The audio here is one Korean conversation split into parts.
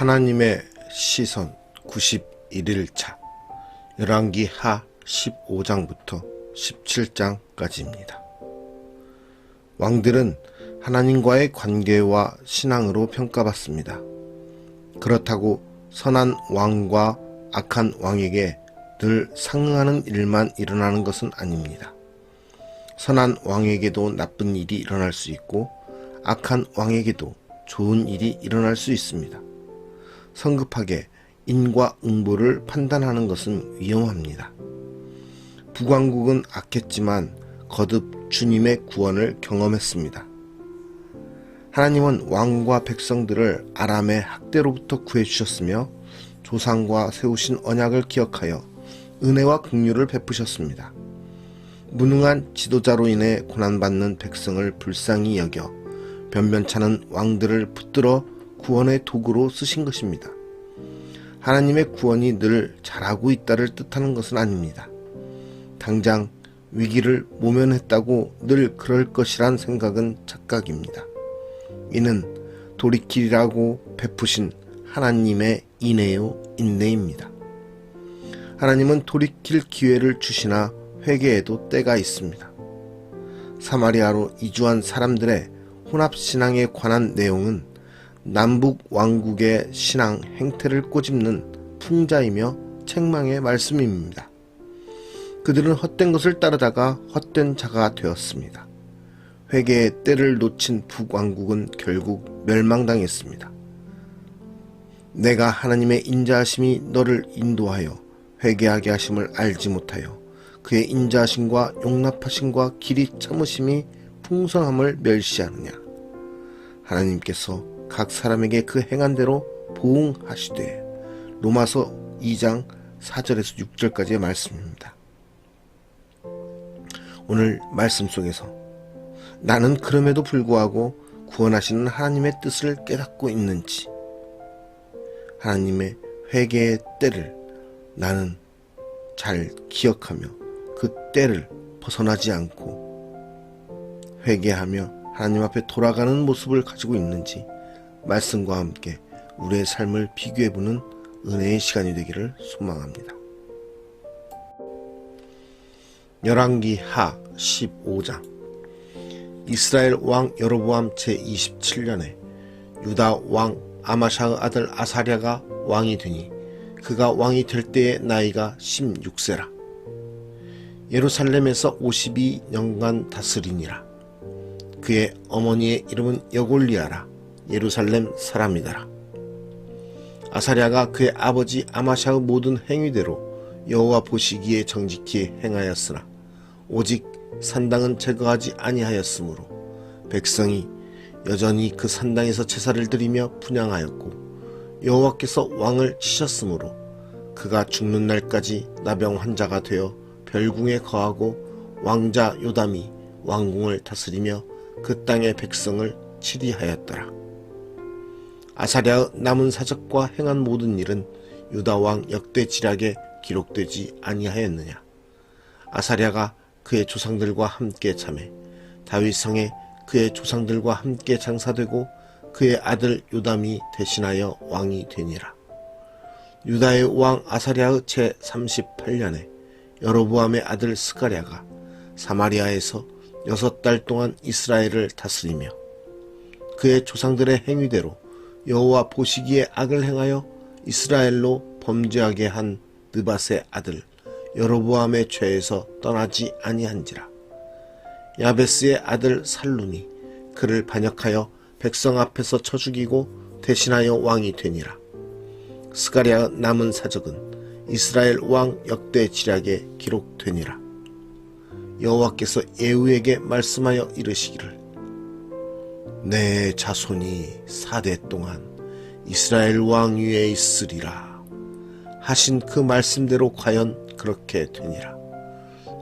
하나님의 시선 91일차 열왕기 하 15장부터 17장까지입니다. 왕들은 하나님과의 관계와 신앙으로 평가받습니다. 그렇다고 선한 왕과 악한 왕에게 늘 상응하는 일만 일어나는 것은 아닙니다. 선한 왕에게도 나쁜 일이 일어날 수 있고 악한 왕에게도 좋은 일이 일어날 수 있습니다. 성급하게 인과응보를 판단하는 것은 위험합니다. 북왕국은 악했지만 거듭 주님의 구원을 경험했습니다. 하나님은 왕과 백성들을 아람의 학대로부터 구해주셨으며 조상과 세우신 언약을 기억하여 은혜와 긍휼을 베푸셨습니다. 무능한 지도자로 인해 고난받는 백성을 불쌍히 여겨 변변찮은 왕들을 붙들어 구원의 도구로 쓰신 것입니다. 하나님의 구원이 늘 잘하고 있다를 뜻하는 것은 아닙니다. 당장 위기를 모면했다고 늘 그럴 것이란 생각은 착각입니다. 이는 돌이키라고 베푸신 하나님의 인애요 인내입니다. 하나님은 돌이킬 기회를 주시나 회개에도 때가 있습니다. 사마리아로 이주한 사람들의 혼합신앙에 관한 내용은 남북 왕국의 신앙 행태를 꼬집는 풍자이며 책망의 말씀입니다. 그들은 헛된 것을 따르다가 헛된 자가 되었습니다. 회개의 때를 놓친 북왕국은 결국 멸망당했습니다. 내가 하나님의 인자하심이 너를 인도하여 회개하게 하심을 알지 못하여 그의 인자하심과 용납하심과 길이 참으심이 풍성함을 멸시하느냐. 하나님께서 각 사람에게 그 행한 대로 보응하시되. 로마서 2장 4절에서 6절까지의 말씀입니다. 오늘 말씀 속에서 나는 그럼에도 불구하고 구원하시는 하나님의 뜻을 깨닫고 있는지, 하나님의 회개의 때를 나는 잘 기억하며 그 때를 벗어나지 않고 회개하며 하나님 앞에 돌아가는 모습을 가지고 있는지 말씀과 함께 우리의 삶을 비교해보는 은혜의 시간이 되기를 소망합니다. 열왕기 하 15장. 이스라엘 왕 여로보암 제27년에 유다 왕 아마샤의 아들 아사랴가 왕이 되니 그가 왕이 될 때의 나이가 16세라. 예루살렘에서 52년간 다스리니라. 그의 어머니의 이름은 여골리아라. 예루살렘 사람이더라. 아사랴가 그의 아버지 아마샤의 모든 행위대로 여호와 보시기에 정직히 행하였으나 오직 산당은 제거하지 아니하였으므로 백성이 여전히 그 산당에서 제사를 드리며 분향하였고 여호와께서 왕을 치셨으므로 그가 죽는 날까지 나병 환자가 되어 별궁에 거하고 왕자 요담이 왕궁을 다스리며 그 땅의 백성을 치리하였더라. 아사랴의 남은 사적과 행한 모든 일은 유다 왕 역대 지략에 기록되지 아니하였느냐. 아사랴가 그의 조상들과 함께 자매 다윗 성에 그의 조상들과 함께 장사되고 그의 아들 요담이 대신하여 왕이 되니라. 유다의 왕 아사랴의 제38년에 여로보암의 아들 스가랴가 사마리아에서 6달 동안 이스라엘을 다스리며 그의 조상들의 행위대로 여호와 보시기에 악을 행하여 이스라엘로 범죄하게 한 느밧의 아들 여로보암의 죄에서 떠나지 아니한지라. 야베스의 아들 살룸이 그를 반역하여 백성 앞에서 쳐 죽이고 대신하여 왕이 되니라. 스가랴의 남은 사적은 이스라엘 왕 역대 지략에 기록되니라. 여호와께서 예후에게 말씀하여 이르시기를 내 자손이 4대 동안 이스라엘 왕 위에 있으리라 하신 그 말씀대로 과연 그렇게 되니라.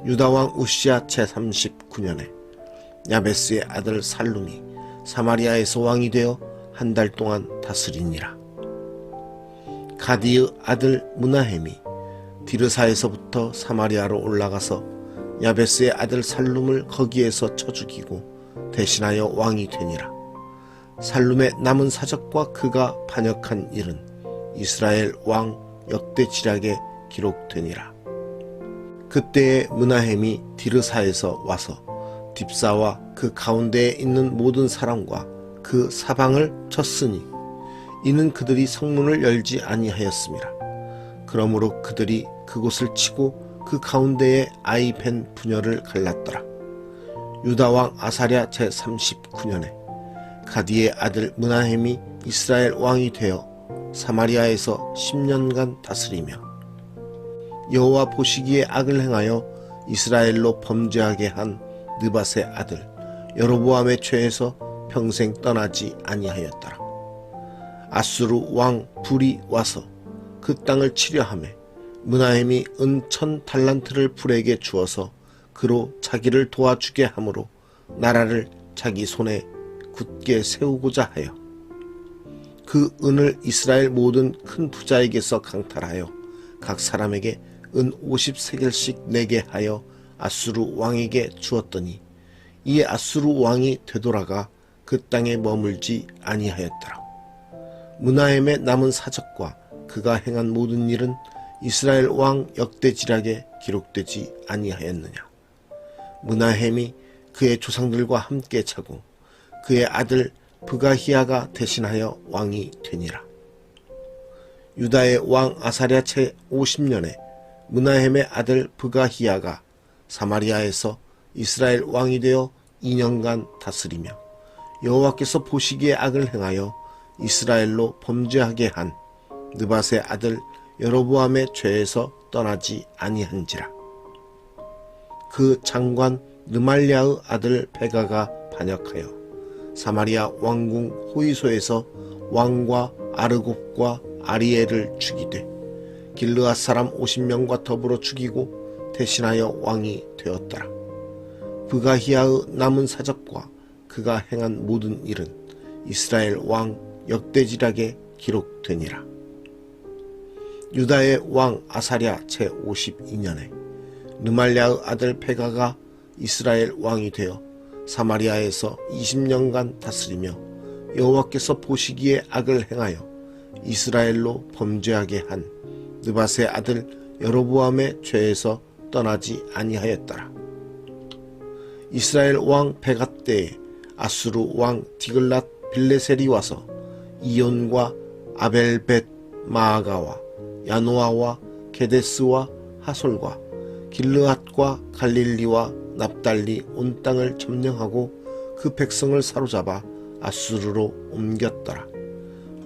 유다 왕 우시야 제39년에 야베스의 아들 살룸이 사마리아에서 왕이 되어 1달 동안 다스리니라. 가디의 아들 무나헴이 디르사에서부터 사마리아로 올라가서 야베스의 아들 살룸을 거기에서 쳐 죽이고 대신하여 왕이 되니라. 살룸의 남은 사적과 그가 반역한 일은 이스라엘 왕 역대지략에 기록되니라. 그때에 므나헴이 디르사에서 와서 딥사와 그 가운데에 있는 모든 사람과 그 사방을 쳤으니 이는 그들이 성문을 열지 아니하였음이라. 그러므로 그들이 그곳을 치고 그 가운데에 아이벤 분열을 갈랐더라. 유다왕 아사랴 제39년에 가디의 아들 므나헴이 이스라엘 왕이 되어 사마리아에서 10년간 다스리며 여호와 보시기에 악을 행하여 이스라엘로 범죄하게 한 느밧의 아들 여로보암의 죄에서 평생 떠나지 아니하였더라. 아수르 왕 불이 와서 그 땅을 치려하매 므나헴이 은 1000달란트를 불에게 주어서 그로 자기를 도와주게 하므로 나라를 자기 손에 굳게 세우고자 하여 그 은을 이스라엘 모든 큰 부자에게서 강탈하여 각 사람에게 은 50세겔씩 내게 하여 아수르 왕에게 주었더니 이에 아수르 왕이 되돌아가 그 땅에 머물지 아니하였더라. 므나헴의 남은 사적과 그가 행한 모든 일은 이스라엘 왕 역대지략에 기록되지 아니하였느냐. 므나헴이 그의 조상들과 함께 차고 그의 아들 브가히야가 대신하여 왕이 되니라. 유다의 왕 아사랴 제 50년에 므나헴의 아들 브가히야가 사마리아에서 이스라엘 왕이 되어 2년간 다스리며 여호와께서 보시기에 악을 행하여 이스라엘로 범죄하게 한 느밧의 아들 여로보암의 죄에서 떠나지 아니한지라. 그 장관 르말랴의 아들 베가가 반역하여 사마리아 왕궁 호이소에서 왕과 아르곱과 아리엘을 죽이되 길르앗 사람 50명과 더불어 죽이고 대신하여 왕이 되었더라. 브가히야의 남은 사적과 그가 행한 모든 일은 이스라엘 왕 역대지략에 기록되니라. 유다의 왕 아사랴 제 52년에 르말랴의 아들 베가가 이스라엘 왕이 되어 사마리아에서 20년간 다스리며 여호와께서 보시기에 악을 행하여 이스라엘로 범죄하게 한 느밧의 아들 여로보암의 죄에서 떠나지 아니하였더라. 이스라엘 왕 베가 때에 아수르 왕 디글랏 빌레셀이 와서 이온과 아벨벳 마아가와 야노아와 게데스와 하솔과 길르앗과 갈릴리와 납달리 온 땅을 점령하고 그 백성을 사로잡아 아수르로 옮겼더라.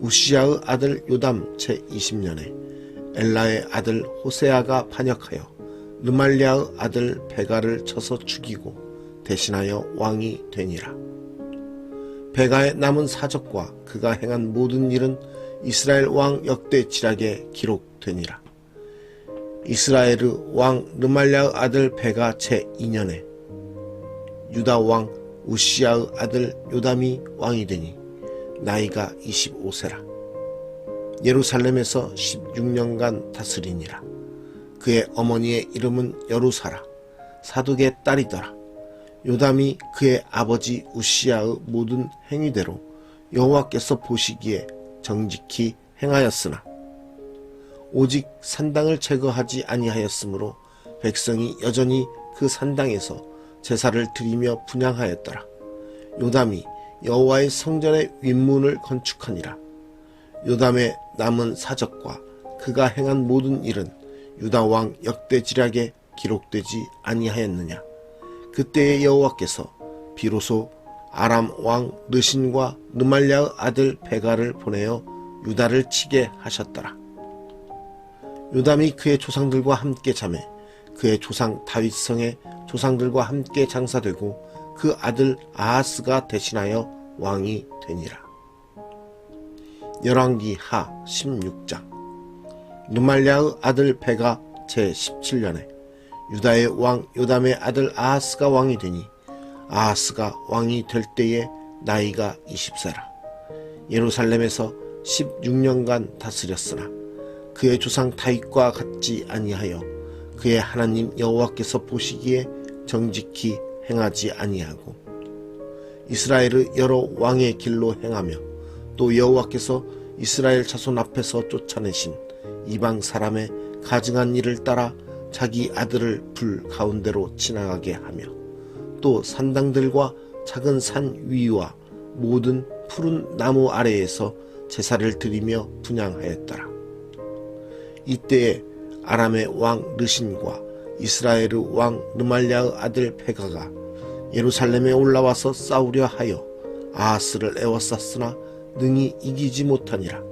우시야의 아들 요담 제 20년에 엘라의 아들 호세아가 반역하여 르말랴의 아들 베가를 쳐서 죽이고 대신하여 왕이 되니라. 베가의 남은 사적과 그가 행한 모든 일은 이스라엘 왕 역대지략에 기록되니라. 이스라엘의 왕 르말랴의 아들 베가 제 2년에 유다 왕 우시야의 아들 요담이 왕이 되니 나이가 25세라. 예루살렘에서 16년간 다스리니라. 그의 어머니의 이름은 여루사라. 사독의 딸이더라. 요담이 그의 아버지 우시야의 모든 행위대로 여호와께서 보시기에 정직히 행하였으나 오직 산당을 제거하지 아니하였으므로 백성이 여전히 그 산당에서 제사를 드리며 분향하였더라. 요담이 여호와의 성전의 윗문을 건축하니라. 요담의 남은 사적과 그가 행한 모든 일은 유다 왕 역대지략에 기록되지 아니하였느냐. 그때의 여호와께서 비로소 아람 왕 르신과 르말랴의 아들 베가를 보내어 유다를 치게 하셨더라. 요담이 그의 조상들과 함께 자매 그의 조상 다윗성의 조상들과 함께 장사되고 그 아들 아하스가 대신하여 왕이 되니라. 열왕기 하 16장. 르말랴의 아들 베가 제 17년에 유다의 왕 요담의 아들 아하스가 왕이 되니 아하스가 왕이 될 때에 나이가 20세라. 예루살렘에서 16년간 다스렸으나 그의 조상 다윗과 같지 아니하여 그의 하나님 여호와께서 보시기에 정직히 행하지 아니하고 이스라엘의 여러 왕의 길로 행하며 또 여호와께서 이스라엘 자손 앞에서 쫓아내신 이방 사람의 가증한 일을 따라 자기 아들을 불 가운데로 지나가게 하며 또 산당들과 작은 산 위와 모든 푸른 나무 아래에서 제사를 드리며 분향하였더라. 이때에 아람의 왕 르신과 이스라엘의 왕 르말랴의 아들 베가가 예루살렘에 올라와서 싸우려 하여 아하스를 에워쌌으나 능히 이기지 못하니라.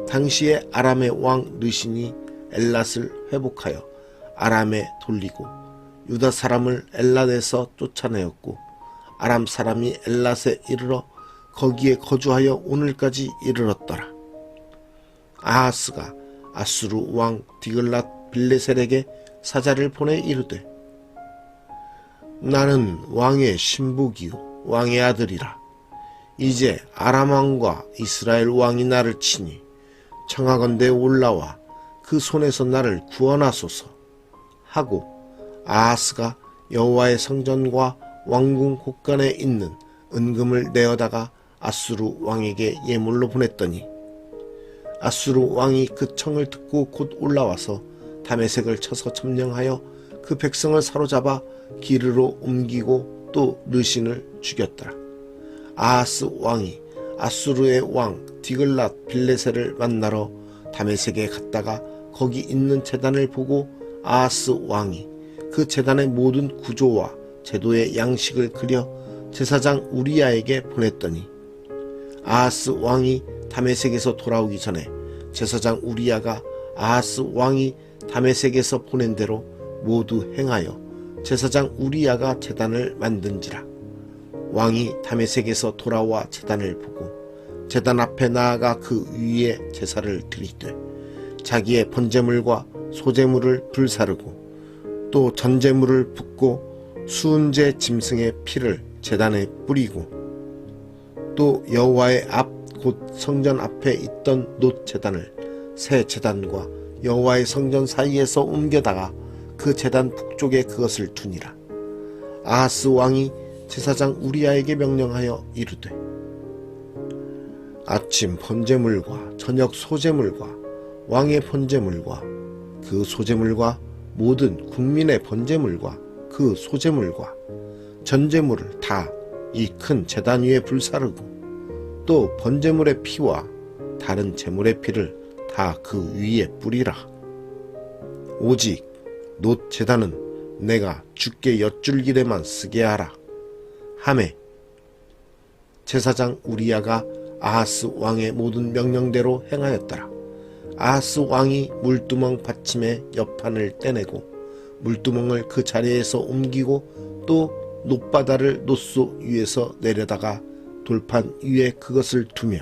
당시에 아람의 왕 르신이 엘랏을 회복하여 아람에 돌리고 유다 사람을 엘랏에서 쫓아내었고 아람 사람이 엘랏에 이르러 거기에 거주하여 오늘까지 이르렀더라. 아하스가 아수르 왕 디글랏 빌레셀에게 사자를 보내 이르되 나는 왕의 신복이요 왕의 아들이라. 이제 아람 왕과 이스라엘 왕이 나를 치니 청하건대 올라와 그 손에서 나를 구원하소서 하고 아하스가 여호와의 성전과 왕궁 곳간에 있는 은금을 내어다가 아수르 왕에게 예물로 보냈더니 아수르 왕이 그 청을 듣고 곧 올라와서 다메섹을 쳐서 점령하여 그 백성을 사로잡아 기르로 옮기고 또 르신을 죽였더라. 아하스 왕이 아수르의 왕 디글랏 빌레셀을 만나러 다메섹에 갔다가 거기 있는 제단을 보고 아하스 왕이 그 제단의 모든 구조와 제도의 양식을 그려 제사장 우리야에게 보냈더니 아하스 왕이 다메섹에서 돌아오기 전에 제사장 우리야가 아하스 왕이 다메섹에서 보낸 대로 모두 행하여 제사장 우리야가 제단을 만든지라. 왕이 다메섹에서 돌아와 제단을 보고 제단 앞에 나아가 그 위에 제사를 드리되 자기의 번제물과 소제물을 불사르고 또 전제물을 붓고 수은제 짐승의 피를 제단에 뿌리고 또 여호와의 앞 곧 성전 앞에 있던 놋 제단을 새 제단과 여호와의 성전 사이에서 옮겨다가 그 제단 북쪽에 그것을 두니라. 아하스 왕이 제사장 우리야에게 명령하여 이르되 아침 번제물과 저녁 소제물과 왕의 번제물과 그 소제물과 모든 국민의 번제물과 그 소제물과 전제물을 다 이 큰 제단 위에 불사르고 또 번제물의 피와 다른 제물의 피를 다 그 위에 뿌리라. 오직 놋 제단은 내가 주께 엿줄 길에만 쓰게 하라 하매 제사장 우리야가 아하스 왕의 모든 명령대로 행하였더라. 아하스 왕이 물두멍 받침의 옆판을 떼내고 물두멍을 그 자리에서 옮기고 또 놋바다를 놋소 위에서 내려다가 돌판 위에 그것을 두며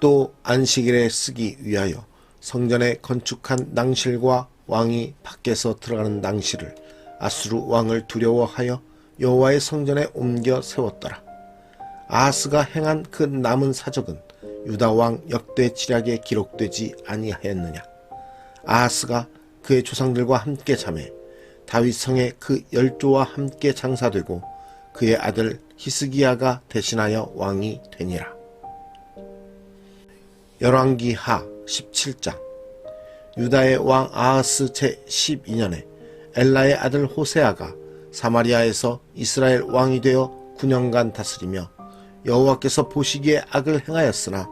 또 안식일에 쓰기 위하여 성전에 건축한 낭실과 왕이 밖에서 들어가는 낭실을 아수르 왕을 두려워하여 여호와의 성전에 옮겨 세웠더라. 아하스가 행한 그 남은 사적은 유다 왕 역대 지략에 기록되지 아니하였느냐. 아하스가 그의 조상들과 함께 자매 다윗 성에 그 열조와 함께 장사되고 그의 아들 히스기야가 대신하여 왕이 되니라. 열왕기하 17장. 유다의 왕 아하스 제 12년에 엘라의 아들 호세아가 사마리아에서 이스라엘 왕이 되어 9년간 다스리며 여호와께서 보시기에 악을 행하였으나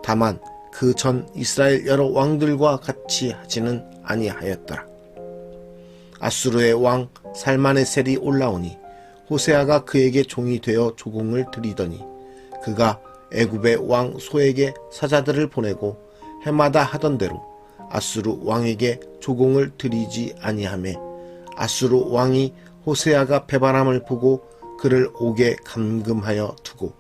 다만 그 전 이스라엘 여러 왕들과 같이 하지는 아니하였더라. 아수르의 왕 살마네셀이 올라오니 호세아가 그에게 종이 되어 조공을 드리더니 그가 애굽의 왕 소에게 사자들을 보내고 해마다 하던 대로 아수르 왕에게 조공을 드리지 아니하매 아수르 왕이 호세아가 배반함을 보고 그를 옥에 감금하여 두고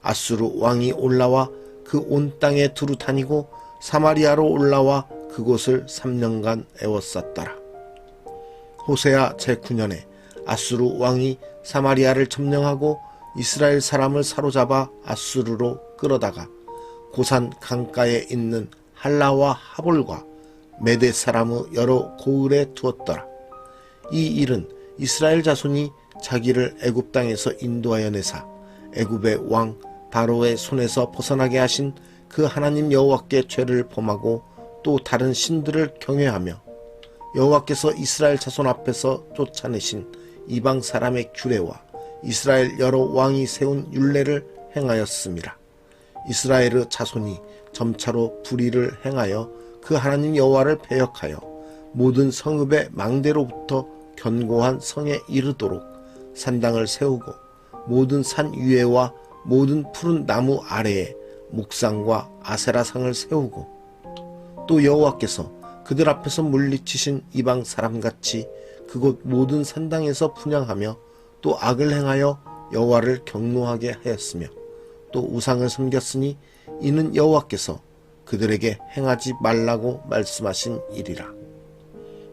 아수르 왕이 올라와 그 온 땅에 두루 다니고 사마리아로 올라와 그곳을 3년간 애워쌌더라. 호세아 제9년에 아수르 왕이 사마리아를 점령하고 이스라엘 사람을 사로잡아 아수르로 끌어다가 고산 강가에 있는 할라와 하볼과 메대 사람의 여러 고을에 두었더라. 이 일은 이스라엘 자손이 자기를 애굽 땅에서 인도하여 내사 애굽의 왕 바로의 손에서 벗어나게 하신 그 하나님 여호와께 죄를 범하고 또 다른 신들을 경외하며 여호와께서 이스라엘 자손 앞에서 쫓아내신 이방 사람의 규례와 이스라엘 여러 왕이 세운 율례를 행하였음이라. 이스라엘의 자손이 점차로 불의를 행하여 그 하나님 여호와를 배역하여 모든 성읍의 망대로부터 견고한 성에 이르도록 산당을 세우고 모든 산 위에와 모든 푸른 나무 아래에 목상과 아세라상을 세우고 또 여호와께서 그들 앞에서 물리치신 이방 사람같이 그곳 모든 산당에서 분향하며 또 악을 행하여 여호와를 경노하게 하였으며 또 우상을 섬겼으니 이는 여호와께서 그들에게 행하지 말라고 말씀하신 일이라.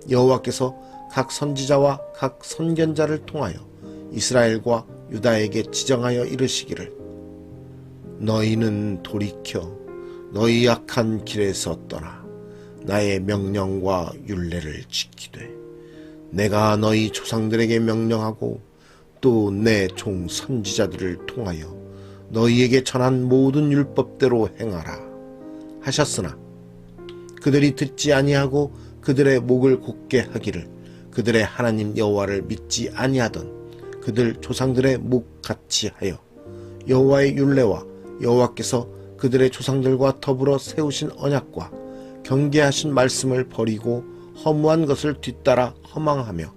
여호와께서 각 선지자와 각 선견자를 통하여 이스라엘과 유다에게 지정하여 이르시기를 너희는 돌이켜 너희 악한 길에서 떠나 나의 명령과 율례를 지키되 내가 너희 조상들에게 명령하고 또 내 종 선지자들을 통하여 너희에게 전한 모든 율법대로 행하라 하셨으나 그들이 듣지 아니하고 그들의 목을 곧게 하기를 그들의 하나님 여호와를 믿지 아니하던 그들 조상들의 목같이 하여 여호와의 율례와 여호와께서 그들의 조상들과 더불어 세우신 언약과 경계하신 말씀을 버리고 허무한 것을 뒤따라 허망하며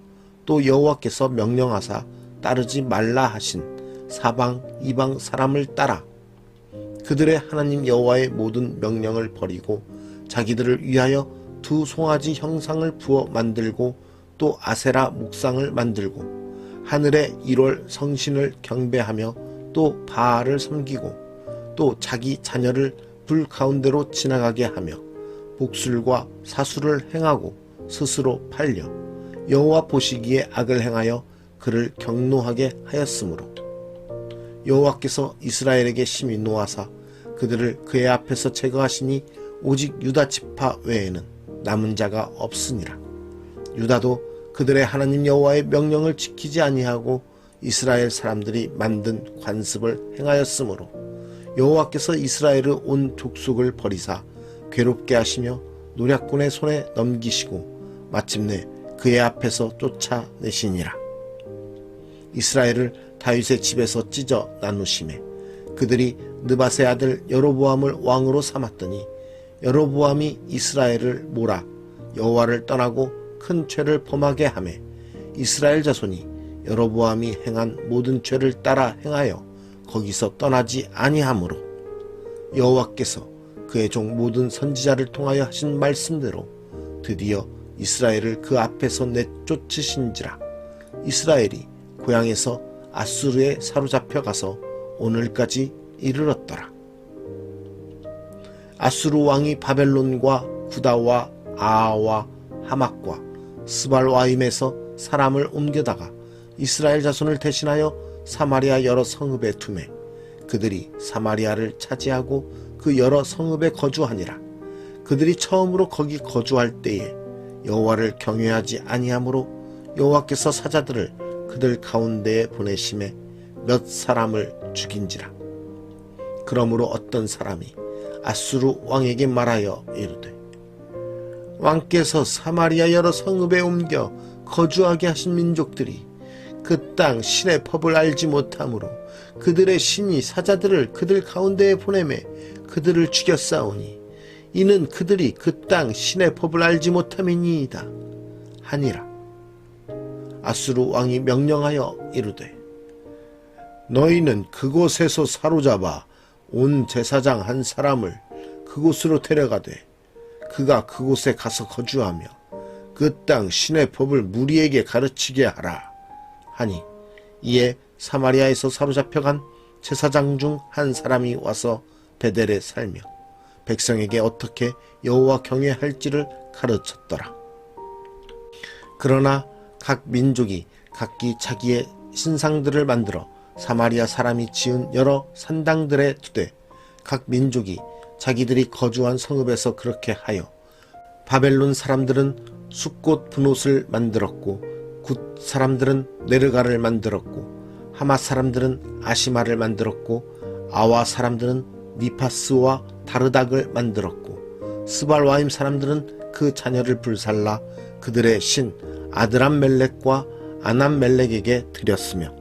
또 여호와께서 명령하사 따르지 말라 하신 사방 이방 사람을 따라 그들의 하나님 여호와의 모든 명령을 버리고 자기들을 위하여 두 송아지 형상을 부어 만들고 또 아세라 목상을 만들고 하늘의 1월 성신을 경배하며 또 바알을 섬기고 또 자기 자녀를 불 가운데로 지나가게 하며 복술과 사술을 행하고 스스로 팔려 여호와 보시기에 악을 행하여 그를 경노하게 하였으므로 여호와께서 이스라엘에게 심히 노하사 그들을 그의 앞에서 제거하시니 오직 유다 지파 외에는 남은 자가 없으니라. 유다도 그들의 하나님 여호와의 명령을 지키지 아니하고 이스라엘 사람들이 만든 관습을 행하였으므로 여호와께서 이스라엘의 온 족속을 버리사 괴롭게 하시며 노략군의 손에 넘기시고 마침내 그의 앞에서 쫓아내시니라. 이스라엘을 다윗의 집에서 찢어 나누심에 그들이 느밧의 아들 여로보암을 왕으로 삼았더니 여로보암이 이스라엘을 몰아 여호와를 떠나고 큰 죄를 범하게 하매 이스라엘 자손이 여로보암이 행한 모든 죄를 따라 행하여 거기서 떠나지 아니하므로 여호와께서 그의 종 모든 선지자를 통하여 하신 말씀대로 드디어 이스라엘을 그 앞에서 내쫓으신지라. 이스라엘이 고향에서 아수르에 사로잡혀 가서 오늘까지 이르렀더라. 아수르 왕이 바벨론과 구다와 아하와 하막과 스발와임에서 사람을 옮겨다가 이스라엘 자손을 대신하여 사마리아 여러 성읍에 두매 그들이 사마리아를 차지하고 그 여러 성읍에 거주하니라. 그들이 처음으로 거기 거주할 때에 여호와를 경외하지 아니하므로 여호와께서 사자들을 그들 가운데에 보내심에 몇 사람을 죽인지라. 그러므로 어떤 사람이 아수르 왕에게 말하여 이르되 왕께서 사마리아 여러 성읍에 옮겨 거주하게 하신 민족들이 그 땅 신의 법을 알지 못하므로 그들의 신이 사자들을 그들 가운데에 보내매 그들을 죽였사오니 이는 그들이 그 땅 신의 법을 알지 못함이니이다 하니라. 아수르 왕이 명령하여 이르되 너희는 그곳에서 사로잡아 온 제사장 한 사람을 그곳으로 데려가되 그가 그곳에 가서 거주하며 그 땅 신의 법을 무리에게 가르치게 하라 하니 이에 사마리아에서 사로잡혀간 제사장 중 한 사람이 와서 베델에 살며 백성에게 어떻게 여호와 경외할지를 가르쳤더라. 그러나 각 민족이 각기 자기의 신상들을 만들어 사마리아 사람이 지은 여러 산당들에 두되 각 민족이 자기들이 거주한 성읍에서 그렇게 하여 바벨론 사람들은 숫꽃 분옷을 만들었고 굿 사람들은 네르가를 만들었고 하맛 사람들은 아시마를 만들었고 아와 사람들은 니파스와 다르닥을 만들었고 스발와임 사람들은 그 자녀를 불살라 그들의 신 아드람멜렉과 아남멜렉에게 드렸으며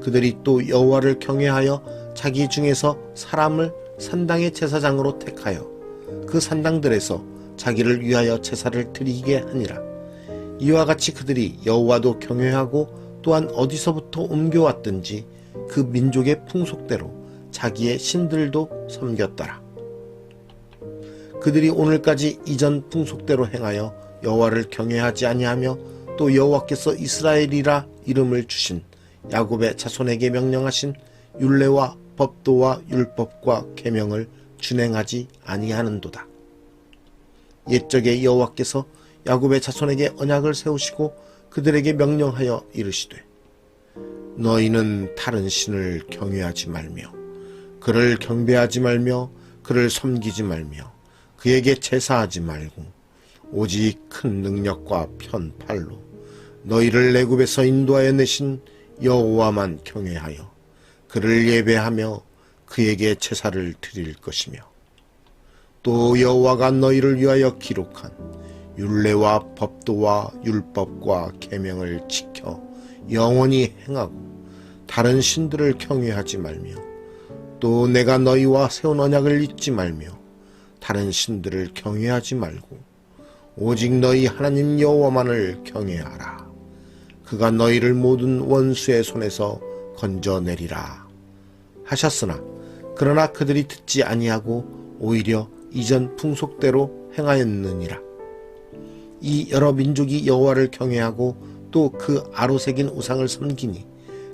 그들이 또 여호와를 경외하여 자기 중에서 사람을 산당의 제사장으로 택하여 그 산당들에서 자기를 위하여 제사를 드리게 하니라. 이와 같이 그들이 여호와도 경외하고 또한 어디서부터 옮겨왔든지 그 민족의 풍속대로 자기의 신들도 섬겼더라. 그들이 오늘까지 이전 풍속대로 행하여 여호와를 경외하지 아니하며 또 여호와께서 이스라엘이라 이름을 주신 야곱의 자손에게 명령하신 율례와 법도와 율법과 계명을 준행하지 아니하는도다. 옛적에 여호와께서 야곱의 자손에게 언약을 세우시고 그들에게 명령하여 이르시되 너희는 다른 신을 경외하지 말며 그를 경배하지 말며 그를 섬기지 말며 그에게 제사하지 말고 오직 큰 능력과 편팔로 너희를 애굽에서 인도하여 내신 여호와만 경외하여 그를 예배하며 그에게 제사를 드릴 것이며 또 여호와가 너희를 위하여 기록한 율례와 법도와 율법과 계명을 지켜 영원히 행하고 다른 신들을 경외하지 말며 또 내가 너희와 세운 언약을 잊지 말며 다른 신들을 경외하지 말고 오직 너희 하나님 여호와만을 경외하라. 그가 너희를 모든 원수의 손에서 건져내리라 하셨으나 그러나 그들이 듣지 아니하고 오히려 이전 풍속대로 행하였느니라. 이 여러 민족이 여호와를 경외하고 또 그 아로 새긴 우상을 섬기니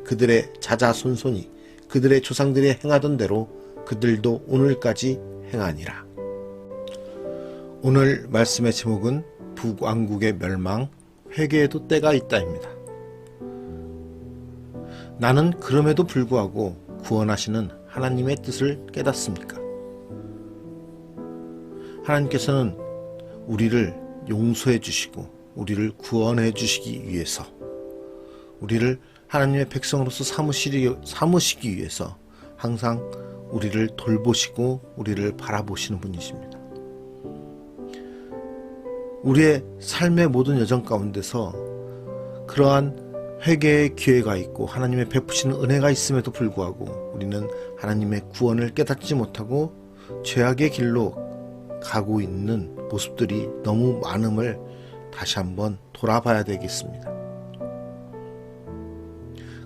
그들의 자자손손이 그들의 조상들이 행하던 대로 그들도 오늘까지 행하니라. 오늘 말씀의 제목은 북왕국의 멸망, 회개에도 때가 있다입니다. 나는 그럼에도 불구하고 구원하시는 하나님의 뜻을 깨닫습니까? 하나님께서는 우리를 용서해 주시고 우리를 구원해 주시기 위해서 우리를 하나님의 백성으로서 삼으시기 위해서 항상 우리를 돌보시고 우리를 바라보시는 분이십니다. 우리의 삶의 모든 여정 가운데서 그러한 회개의 기회가 있고 하나님의 베푸시는 은혜가 있음에도 불구하고 우리는 하나님의 구원을 깨닫지 못하고 죄악의 길로 가고 있는 모습들이 너무 많음을 다시 한번 돌아봐야 되겠습니다.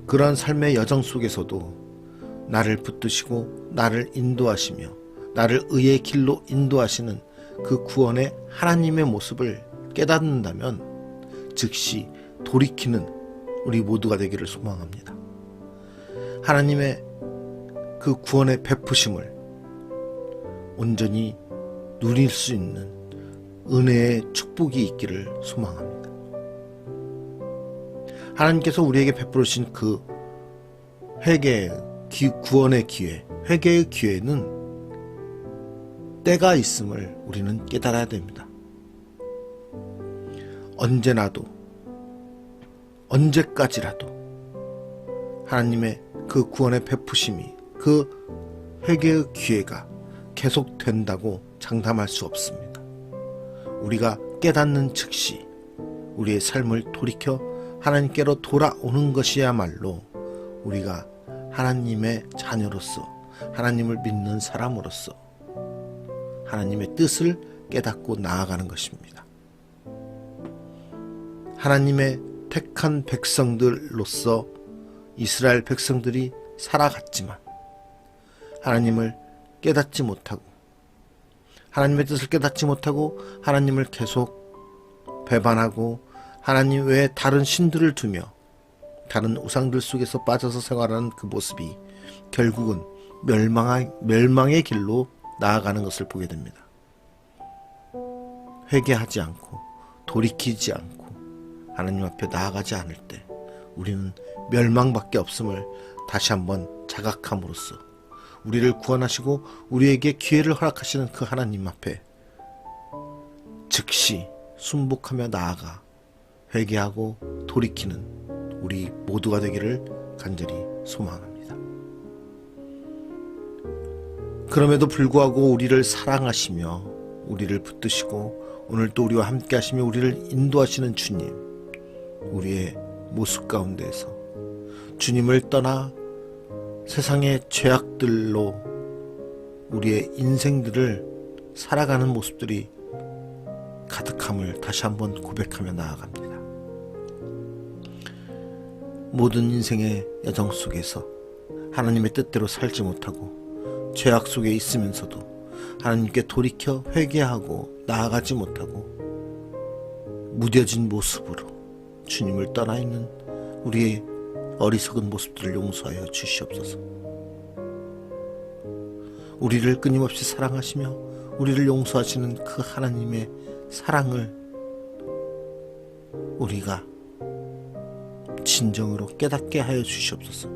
그러한 삶의 여정 속에서도 나를 붙드시고 나를 인도하시며 나를 의의 길로 인도하시는 그 구원의 하나님의 모습을 깨닫는다면 즉시 돌이키는 우리 모두가 되기를 소망합니다. 하나님의 그 구원의 베푸심을 온전히 누릴 수 있는 은혜의 축복이 있기를 소망합니다. 하나님께서 우리에게 베풀으신 그 구원의 기회, 회개의 기회는 때가 있음을 우리는 깨달아야 됩니다. 언제나도 언제까지라도 하나님의 그 구원의 베푸심이 그 회개의 기회가 계속된다고 장담할 수 없습니다. 우리가 깨닫는 즉시 우리의 삶을 돌이켜 하나님께로 돌아오는 것이야말로 우리가 하나님의 자녀로서 하나님을 믿는 사람으로서 하나님의 뜻을 깨닫고 나아가는 것입니다. 하나님의 택한 백성들로서 이스라엘 백성들이 살아갔지만 하나님을 깨닫지 못하고 하나님의 뜻을 깨닫지 못하고 하나님을 계속 배반하고 하나님 외에 다른 신들을 두며 다른 우상들 속에서 빠져서 생활하는 그 모습이 결국은 멸망의 길로 나아가는 것을 보게 됩니다. 회개하지 않고 돌이키지 않고 하나님 앞에 나아가지 않을 때 우리는 멸망밖에 없음을 다시 한번 자각함으로써 우리를 구원하시고 우리에게 기회를 허락하시는 그 하나님 앞에 즉시 순복하며 나아가 회개하고 돌이키는 우리 모두가 되기를 간절히 소망합니다. 그럼에도 불구하고 우리를 사랑하시며 우리를 붙드시고 오늘 또 우리와 함께 하시며 우리를 인도하시는 주님, 우리의 모습 가운데에서 주님을 떠나 세상의 죄악들로 우리의 인생들을 살아가는 모습들이 가득함을 다시 한번 고백하며 나아갑니다. 모든 인생의 여정 속에서 하나님의 뜻대로 살지 못하고 죄악 속에 있으면서도 하나님께 돌이켜 회개하고 나아가지 못하고 무뎌진 모습으로 주님을 떠나 있는 우리의 어리석은 모습들을 용서하여 주시옵소서. 우리를 끊임없이 사랑하시며 우리를 용서하시는 그 하나님의 사랑을 우리가 진정으로 깨닫게 하여 주시옵소서.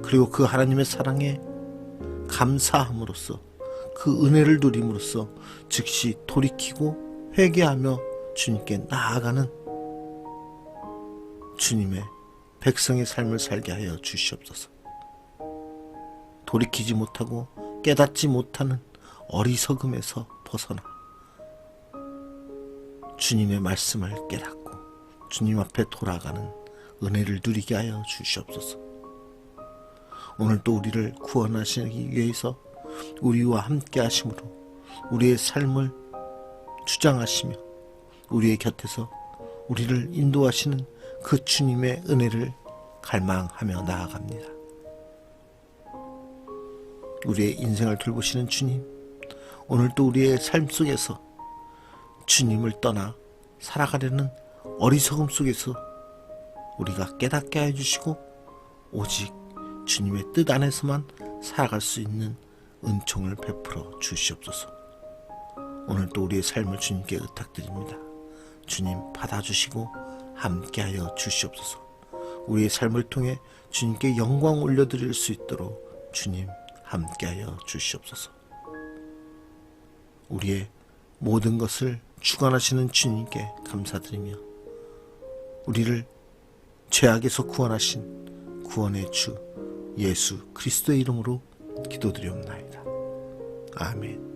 그리고 그 하나님의 사랑에 감사함으로써 그 은혜를 누림으로써 즉시 돌이키고 회개하며 주님께 나아가는 주님의 백성의 삶을 살게 하여 주시옵소서. 돌이키지 못하고 깨닫지 못하는 어리석음에서 벗어나 주님의 말씀을 깨닫고 주님 앞에 돌아가는 은혜를 누리게 하여 주시옵소서. 오늘 또 우리를 구원하시기 위해서 우리와 함께 하심으로 우리의 삶을 주장하시며 우리의 곁에서 우리를 인도하시는 그 주님의 은혜를 갈망하며 나아갑니다. 우리의 인생을 돌보시는 주님, 오늘 또 우리의 삶 속에서 주님을 떠나 살아가려는 어리석음 속에서 우리가 깨닫게 해주시고 오직 주님의 뜻 안에서만 살아갈 수 있는 은총을 베풀어 주시옵소서. 오늘 또 우리의 삶을 주님께 의탁드립니다. 주님 받아주시고 함께하여 주시옵소서. 우리의 삶을 통해 주님께 영광 올려드릴 수 있도록 주님 함께하여 주시옵소서. 우리의 모든 것을 주관하시는 주님께 감사드리며 우리를 죄악에서 구원하신 구원의 주 예수 그리스도의 이름으로 기도드리옵나이다. 아멘.